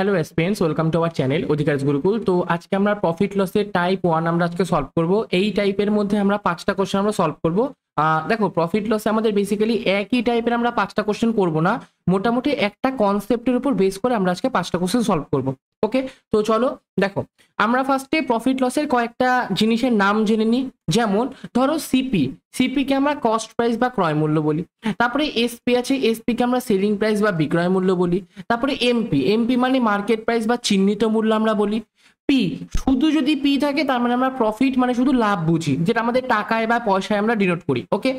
Hello এসপিএন্স, welcome to our channel অধিকারস গুরুকুল। তো আজকে আমরা প্রফিট লসের টাইপ 1 আমরা আজকে সলভ করব। এই টাইপের মধ্যে আমরা 5টা কোশ্চেন আমরা সলভ করব। দেখো, প্রফিট লসে আমাদের বেসিক্যালি একই টাইপের আমরা 5টা কোশ্চেন করব না, মোটামুটি একটা কনসেপ্টের উপর বেস করে আমরা আজকে 5টা কোশ্চেন সলভ করব। ওকে, তো চলো দেখো, আমরা ফার্স্টে প্রফিট লসের কয়েকটা জিনিসের নাম জেনে নিই। যেমন ধরো সিপি কে আমরা কস্ট প্রাইস বা ক্রয় মূল্য বলি। তারপরে এসপি আছে, এসপি কে আমরা সেলিং প্রাইস বা বিক্রয় মূল্য বলি। তারপরে এমপি মানে মার্কেট প্রাইস বা চিহ্নিত মূল্য আমরা বলি। পি, শুধু যদি পি থাকে তার মানে আমরা প্রফিট মানে শুধু লাভ বুঝি, যেটা আমাদের টাকায় বা পয়সায় আমরা ডিনোট করি। ওকে,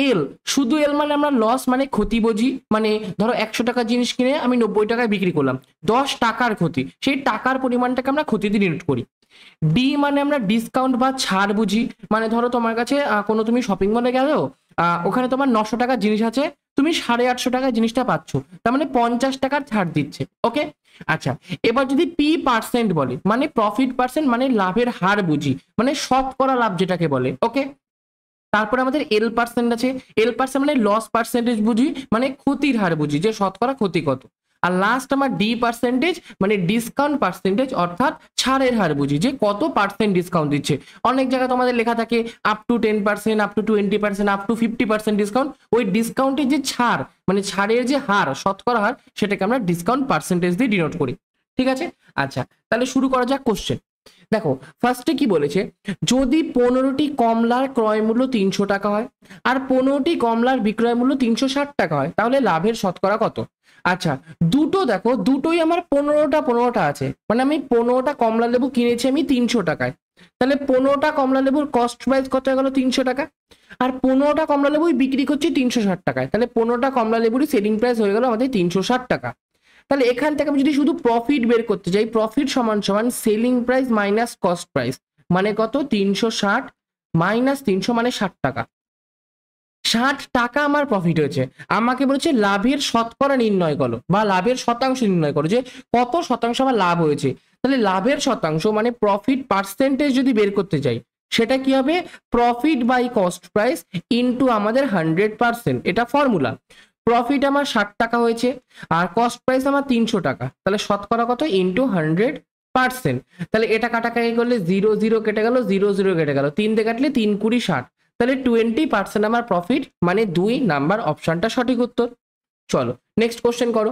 এল, শুধু এল মানে আমরা লস মানে ক্ষতি বুঝি। মানে ধরো 100 টাকার জিনিস কিনে আমি 90 টাকায় বিক্রি করলাম, 10 টাকার ক্ষতি, সেই টাকার পরিমাণটাকে আমরা ক্ষতি দিয়ে ডিনোট করি। ডি মানে আমরা ডিসকাউন্ট বা ছাড় বুঝি। মানে ধরো তোমার কাছে কোনো তুমি শপিং মলে গেলো, ওখানে তোমার 900 টাকার জিনিস আছে, তুমি 850 টাকার জিনিসটা পাচ্ছ, তার মানে 50 টাকার ছাড় দিচ্ছে। ওকে, আচ্ছা, এবার যদি পি পার্সেন্ট বলে, মানে প্রফিট পার্সেন্ট মানে লাভের হার বুঝি, মানে শতকরা লাভ যেটাকে বলে। ওকে, তারপরে আমাদের এল পার্সেন্ট আছে, এল পার্সেন্ট মানে লস পার্সেন্টেজ বুঝি, মানে ক্ষতির হার বুঝি, যে শতকরা ক্ষতি কত। আর লাস্ট আমার ডি পার্সেন্টেজ মানে ডিসকাউন্ট পার্সেন্টেজ, অর্থাৎ ছাড়ের হার বুঝি, যে কত পার্সেন্ট ডিসকাউন্ট দিচ্ছে। অনেক জায়গায় তোমাদের লেখা থাকে up to 10%, up to 20%, up to 50% discount. ওই ডিসকাউন্টের যে ছাড় মানে ছাড়ের যে হার, শতকরা হার, সেটাকে আমরা ডিসকাউন্ট পার্সেন্টেজ দিয়ে ডিনোট করি। ঠিক আছে, আচ্ছা, তাহলে শুরু করা যাক কোশ্চেন। দেখো, ফার্স্টে কি বলেছে, যদি 15টি কমলার ক্রয় মূল্য 300 টাকা হয় আর 15টি কমলার বিক্রয় মূল্য 360 টাকা হয়, তাহলে লাভের শতকরা কত? আচ্ছা, দুটো দেখো, দুটোই আমার 15টা আছে, মানে আমি 15টা কমলা লেবু কিনেছি আমি 300 টাকায়, তাহলে 15টা কমলা লেবুর কস্ট প্রাইস কত হয়ে গেল? 300 টাকা। আর 15টা কমলা লেবুই বিক্রি করছি 360 টাকায়, তাহলে 15টা কমলা লেবুরই সেলিং প্রাইস হয়ে গেল আমাদের 360 টাকা। তাহলে এখান থেকে আমি যদি শুধু প্রফিট বের করতে চাই, প্রফিট সমান সমান selling price minus cost price, মানে কত? 360 মাইনাস 300 মানে 60 টাকা। 60 টাকা আমার প্রফিট হয়েছে। আমাকে বলেছে লাভের শতকরা নির্ণয় করো বা লাভের শতাংশ নির্ণয় করো, যে কত শতাংশ আমার লাভ হয়েছে। তাহলে লাভের শতাংশ মানে প্রফিট পার্সেন্টেজ যদি বের করতে চাই, সেটা কি হবে? Profit by cost price into আমাদের 100%, এটা ফর্মুলা। প্রফিট আমার 60 টাকা হয়েছে আর কস্ট প্রাইস আমার 300 টাকা, তাহলে শতকরা কত? ইনটু 100%। তাহলে এটা কাটাকাটি করলে 0 0 কেটে গেল, 0 0 কেটে গেল, 3 দিয়ে কাটলে 3 20 60, তাহলে 20% আমার প্রফিট, মানে 2 নাম্বার অপশনটা সঠিক উত্তর। চলো নেক্সট কোশ্চেন করো।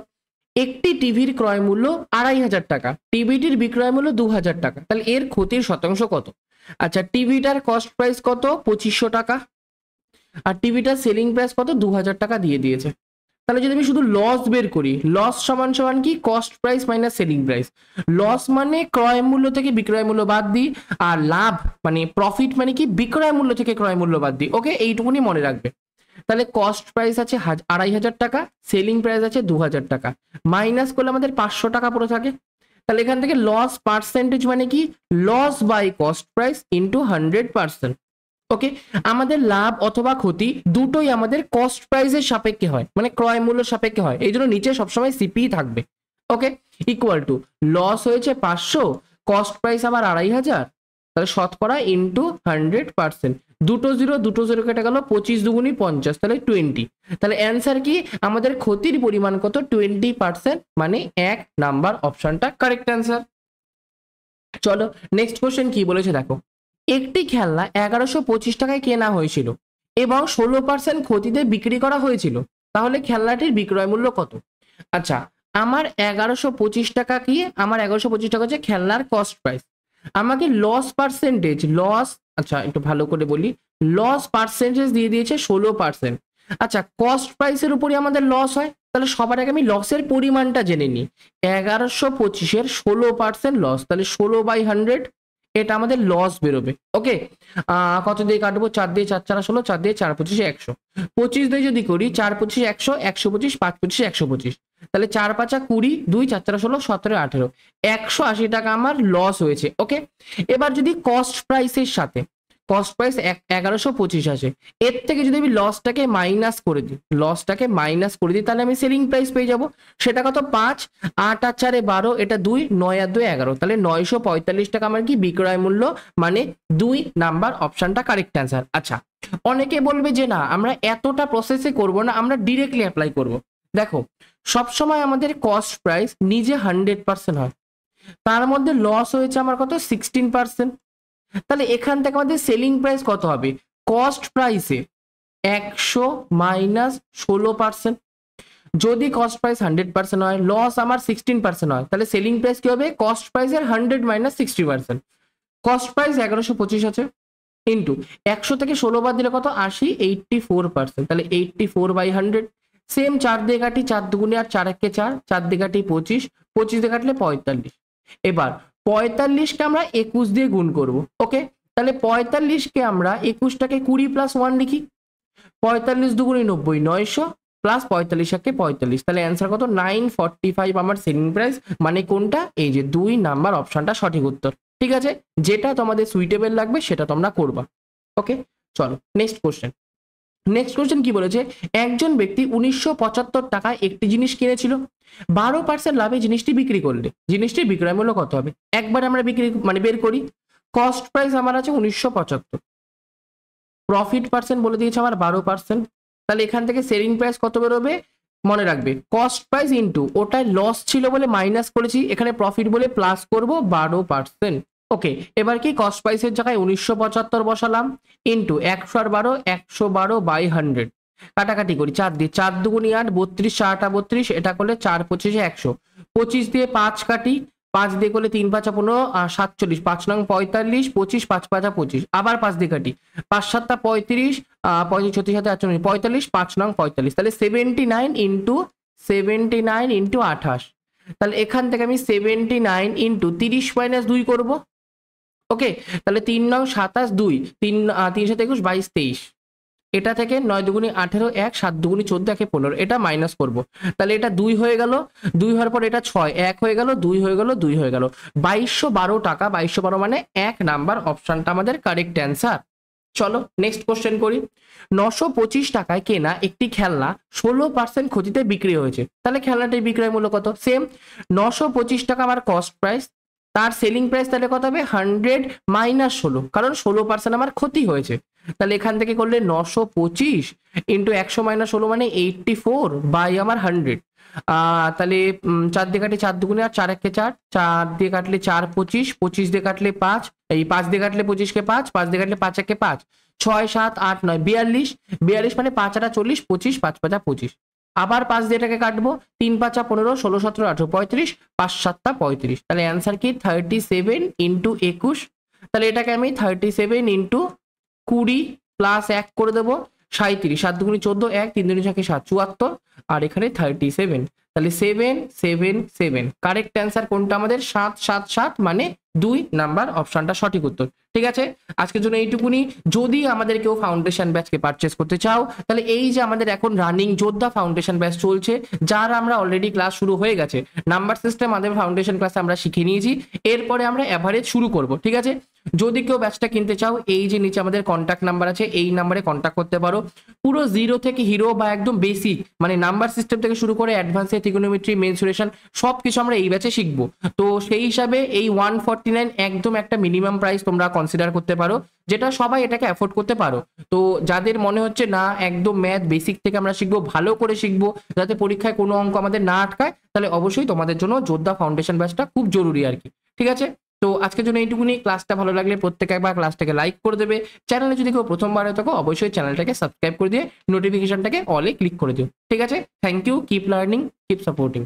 একটি টিভির ক্রয় মূল্য 2500 টাকা, টিভিটির বিক্রয় মূল্য 2000 টাকা, তাহলে এর ক্ষতির শতাংশ কত? আচ্ছা, টিভিটার কস্ট প্রাইস কত? 2500 টাকা, আর টিভিটার সেলিং প্রাইস কত? 2000 টাকা দিয়ে দিয়েছে। তাহলে যদি আমি শুধু লস বের করি, লস সমান সমান কি? Cost price minus selling price. Loss মানে ক্রয় মূল্য থেকে বিক্রয় মূল্য বাদ দিই, আর লাভ মানে প্রফিট মানে কি? বিক্রয় মূল্য থেকে ক্রয় মূল্য বাদ দিই। ওকে, এইটুকুনি মনে রাখবে। তাহলে কস্ট প্রাইস আছে 2500 টাকা, সেলিং প্রাইস আছে 2000 টাকা, মাইনাস করলে আমাদের 500 টাকা পড়ে থাকে। তাহলে এখান থেকে লস পার্সেন্টেজ মানে কি? Loss by cost price into 100%। Okay, আমাদের লাভ অথবা ক্ষতি দুটোই আমাদের কস্ট প্রাইসের সাপেক্ষে হয়, মানে ক্রয় মূল্যের সাপেক্ষে হয়, এই জন্য নিচে সবসময় সিপি থাকবে। ওকে, ইকুয়াল টু লস হয়েছে 500, কস্ট প্রাইস আবার 2500, তাহলে শতকরা ইন্টু 100%। দুটো জিরো কেটে গেল, 25 দুগুনি 50, তাহলে 20। তাহলে অ্যান্সার কি? আমাদের ক্ষতির পরিমাণ কত? 20%, মানে 1 নাম্বার অপশনটা কারেক্ট অ্যান্সার। চলো নেক্সট কোশ্চেন কি বলেছে দেখো। একটি খেলনা 1125 টাকায় কেনা হয়েছিল এবং 16% ক্ষতিতে বিক্রি করা হয়েছিল, তাহলে খেলনাটির বিক্রয় মূল্য কত? আচ্ছা, আমার 1125 টাকা কি? আমার 1125 টাকা হচ্ছে খেলনার কস্ট প্রাইস। আমাকে লস পার্সেন্টেজ, লস, আচ্ছা একটু ভালো করে বলি, লস পার্সেন্টেজ দিয়ে দিয়েছে 16%। আচ্ছা, কস্ট প্রাইসের উপরই আমাদের লস হয়, তাহলে সবার আগে আমি লসের পরিমাণটা জেনে নিই। 1125-এর 16% লস, তাহলে 16/100, এটা আমাদের লস বেরোবে। ওকে, কত দিয়ে কাটবো? 4 দিয়ে 4 4 16, 4 দিয়ে 4 25 100, 25 দিয়ে যদি করি 4 25 100, 125 5 25 125, তাহলে 4 5 20, 2 4 4 16 17 18, 180 টাকা আমার লস হয়েছে। ওকে, এবার যদি কস্ট প্রাইসের সাথে কস্ট প্রাইস 1125 আছে, এর থেকে যদি আমি লসটাকে মাইনাস করে দিই, তাহলে আমি সেলিং প্রাইস পেয়ে যাব। সেটা কত? 5, 8 আর 4 12, এটা 2, 9 আর 2 11, তাহলে 945 টাকা আমার কি বিক্রয় মূল্য, মানে 2 নাম্বার অপশনটা কারেক্ট অ্যান্সার। আচ্ছা, অনেকে বলবে যে না আমরা এতটা প্রসেসে করব না, আমরা ডিরেক্টলি অ্যাপ্লাই করব। দেখো, সবসময় আমাদের কস্ট প্রাইস নিজে 100% হয়, তার মধ্যে লস হয়েছে আমার কত 16%। তাহলে এখান থেকে আমাদের সেলিং প্রাইস কত হবে, কস্ট প্রাইসে 100 মাইনাস 16%। যদি কস্ট প্রাইস 100% হয়, লস আমার 16% হয়, তাহলে সেলিং প্রাইস কি হবে, কস্ট প্রাইসের 100 মাইনাস 60%। কস্ট প্রাইস 1125 আছে, ইন্টু 100 থেকে 16 বাদ দিলে কত 80, 84%। তাহলে 84/100। সেম 4 দিয়ে কাটি, 4 দুগুণে আর 4 একে 4, 4 দিয়ে কাটি 25, 25 দিয়ে কাটলে 45। এবার 45কে আমরা 21 দিয়ে গুণ করব। ওকে, তাহলে 45কে আমরা 21টাকে 20 প্লাস 1 লিখি। 45 দুগুণে 90, 900 প্লাস 45 একে 45। তাহলে অ্যান্সার কত 945 আমার সেলিং প্রাইস। মানে কোনটা, এই যে 2 নাম্বার অপশনটা সঠিক উত্তর। ঠিক আছে, যেটা তোমাদের সুইটেবল লাগবে সেটা তোমরা করবা। ওকে, চলো নেক্সট কোশ্চেন। নেক্সট কোশ্চেন কি বলেছে, একজন ব্যক্তি 1975 টাকায় একটি জিনিস কিনেছিল, 12% লাভে জিনিসটি বিক্রি করলে জিনিসটির বিক্রয় মূল্য কত হবে। একবার আমরা বিক্রি মানে বের করি। কস্ট প্রাইস আমার আছে 1975, প্রফিট পার্সেন্ট বলে দিয়েছে আমার 12%। তাহলে এখান থেকে সেলিং প্রাইস কত বেরোবে, মনে রাখবে কস্ট প্রাইস ইন্টু ওটায় লস ছিল বলে মাইনাস করেছি, এখানে প্রফিট বলে প্লাস করব 12%। ওকে, এবার কি কস্ট প্রাইসের জায়গায় 1975 বসালাম, ইন্টু 112, 112/100, কাটাকাটি করি 4 দিয়ে, 4 দুগুণি 8, 32, 4টা 32, এটা করলে 4 25 100, 25 দিয়ে 5 কাটি, 5 দিয়ে করলে 3 5 15 47, 5 নং 45, 25, 5 5 25, আবার 5 দিয়ে কাটি, 5 7 35, 35 36 7 48, 45, 5 নং 45। তাহলে 79 ইন্টু 79 ইন্টু 28। তাহলে এখান থেকে আমি 79 ইন্টু 30 মাইনাস 2 করবো। ওকে, তাহলে 3 নং 27, 2, 3 3 7 21 22 23, এটা থেকে 9 দুগুণি 18, 1 7 দুগুণি 14, 1 15, এটা মাইনাস করব। তাহলে এটা 2 হয়ে গেল, 2 হওয়ার পর এটা 6, 1 হয়ে গেল, 2 হয়ে গেল, 2 হয়ে গেল, 2212 টাকা। 2212 মানে 1 নাম্বার অপশনটা আমাদের কারেক্ট অ্যান্সার। চলো নেক্সট কোশ্চেন করি। 925 টাকায় কেনা একটি খেলনা 16% ক্ষতিতে বিক্রি হয়েছে, তাহলে খেলনাটির বিক্রয় মূল্য কত। সেম 925 টাকা আমার কস্ট প্রাইস, তার সেলিং প্রাইস তাহলে কত হবে 100 মাইনাস 16, কারণ 16% আমার ক্ষতি হয়েছে। তাহলে এখান থেকে করলে 925 ইন্টু 100 মাইনাস 16 মানে 84 বাই আমার 100। তাহলে 4 দিয়ে কাটলে 4 দুগুণে আর 4 একে 4, 4 দিয়ে কাটলে 4 25, 25 দিয়ে কাটলে 5, এই 5 দিয়ে কাটলে 25 কে 5, 5 দিয়ে কাটলে 5 একে 5, 6 7 8 9 42, 42 মানে 5 8 40, 25, 5 5 25, আবার 5 দিয়ে এটাকে কাটবো, 3 5 15, 16 17 18 35, 5 7 35। তাহলে অ্যান্সার কি 37 ইন্টু 21। তাহলে এটাকে আমি 37 ইন্টু 20 প্লাস 1 করে দেবো, 37, 7 দুগুণি 14, 1 3 দুগুণি 7 74, আর এখানে 37। তাহলে 7 7 7, কারেক্ট অ্যান্সার কোনটা আমাদের 7 7 7, মানে 2 নাম্বার অপশনটা সঠিক উত্তর। ঠিক আছে, আজকের জন্য এইটুকুনি। যদি আমাদের কেউ ফাউন্ডেশন ব্যাচকে পারচেস করতে চাও, তাহলে এই যে আমাদের এখন রানিং যোদ্ধা ফাউন্ডেশন ব্যাচ চলছে, যার আমরা অলরেডি ক্লাস শুরু হয়ে গেছে, নাম্বার সিস্টেম আমাদের ফাউন্ডেশন ক্লাসে আমরা শিখে নিয়েছি, এরপরে আমরা অ্যাভারেজ শুরু করব। ঠিক আছে, যদি কেউ ব্যাচটা কিনতে চাও, এই যে নিচে আমাদের কন্ট্যাক্ট নাম্বার আছে, এই নাম্বারে কন্ট্যাক্ট করতে পারো। পুরো জিরো থেকে হিরো বা একদম বেসিক মানে নাম্বার সিস্টেম থেকে শুরু করে অ্যাডভান্সে ট্রিগোনোমেট্রি, মেনসুরেশন সবকিছু আমরা এই ব্যাচে শিখবো। তো সেই হিসাবে এই 149 একদম একটা মিনিমাম প্রাইস তোমরা কনসিডার করতে পারো, যেটা সবাই এটাকে অ্যাফোর্ড করতে পারো। তো যাদের মনে হচ্ছে না একদম ম্যাথ বেসিক থেকে আমরা শিখবো, ভালো করে শিখবো, যাতে পরীক্ষায় কোনো অঙ্ক আমাদের না আটকায়, তাহলে অবশ্যই তোমাদের জন্য যোদ্ধা ফাউন্ডেশন ব্যাচটা খুব জরুরি আর কি। ঠিক আছে, তো আজকের জন্য এইটুকুনি। ক্লাসটা ভালো লাগলে প্রত্যেকে একবার ক্লাসটাকে লাইক করে দেবে। চ্যানেলে যদি কেউ প্রথমবার হয়ে থাকো, অবশ্যই চ্যানেলটাকে সাবস্ক্রাইব করে দিয়ে নোটিফিকেশনটাকে অলে ক্লিক করে দিও। ঠিক আছে, thank you, keep learning, keep supporting.